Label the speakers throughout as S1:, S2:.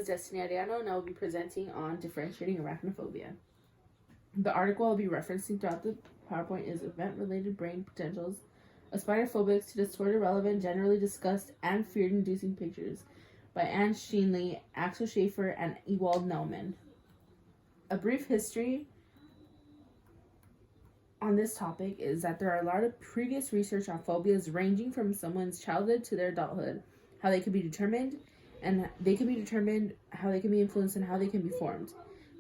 S1: is Destiny Ariano, and I will be presenting on differentiating arachnophobia. The article I'll be referencing throughout the PowerPoint is Event-Related Brain Potentials of Spider-Phobics to Distort Irrelevant, Generally Discussed, and Fear-Inducing Pictures by Anne Sheenley, Axel Schaefer, and Ewald Naumann. A brief history on this topic is that there are a lot of previous research on phobias ranging from someone's childhood to their adulthood, how they can be determined, how they can be influenced, and how they can be formed.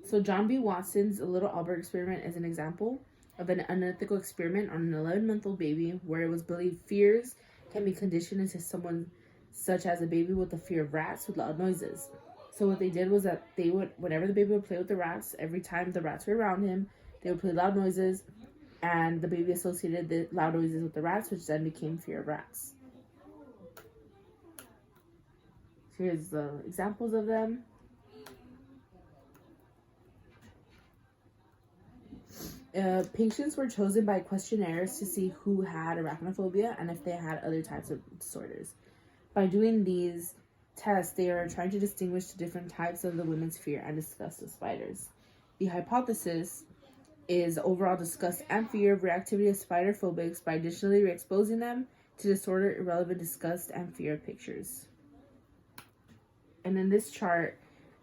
S1: So John B. Watson's Little Albert experiment is an example of an unethical experiment on an 11-month-old baby where it was believed fears can be conditioned into someone, such as a baby with a fear of rats with loud noises. So what they did was that they would, whenever the baby would play with the rats, every time the rats were around him, they would play loud noises, and the baby associated the loud noises with the rats, which then became fear of rats. Here's the examples of them. Patients were chosen by questionnaires to see who had arachnophobia and if they had other types of disorders. By doing these tests, they are trying to distinguish the different types of the women's fear and disgust of spiders. The hypothesis is overall disgust and fear of reactivity of spider phobics by additionally exposing them to disorder, irrelevant disgust, and fear of pictures. And in this chart,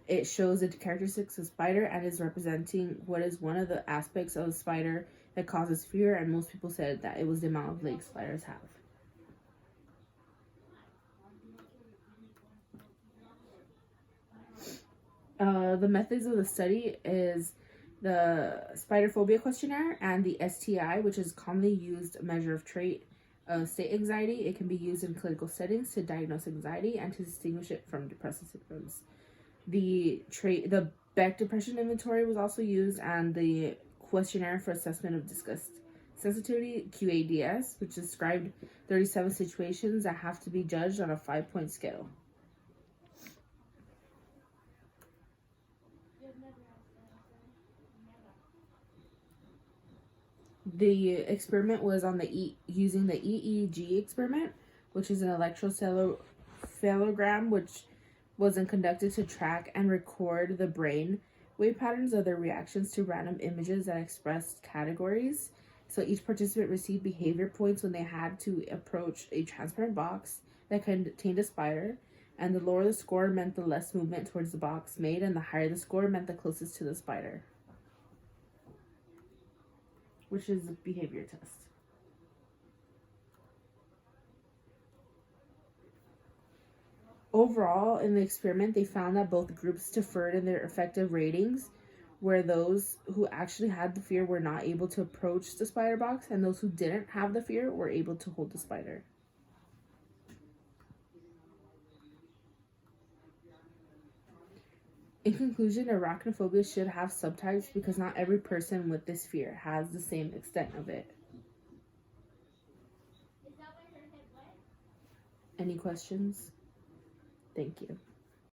S1: it shows the characteristics of spider and is representing what is one of the aspects of a spider that causes fear, and most people said that it was the amount of legs spiders have. The methods of the study is the spider phobia questionnaire and the STI, which is commonly used measure of trait of state anxiety. It can be used in clinical settings to diagnose anxiety and to distinguish it from depressive symptoms. The Beck Depression Inventory was also used, and the questionnaire for assessment of disgust sensitivity, QADS, which described 37 situations that have to be judged on a 5-point scale. The experiment was using the EEG experiment, which is an electroencephalogram, which wasn't conducted to track and record the brain wave patterns of their reactions to random images that expressed categories. So each participant received behavior points when they had to approach a transparent box that contained a spider, and the lower the score meant the less movement towards the box made, and the higher the score meant the closest to the spider, which is a behavior test. Overall, in the experiment, they found that both groups differed in their effective ratings, where those who actually had the fear were not able to approach the spider box, and those who didn't have the fear were able to hold the spider. In conclusion, arachnophobia should have subtypes because not every person with this fear has the same extent of it. Any questions? Thank you.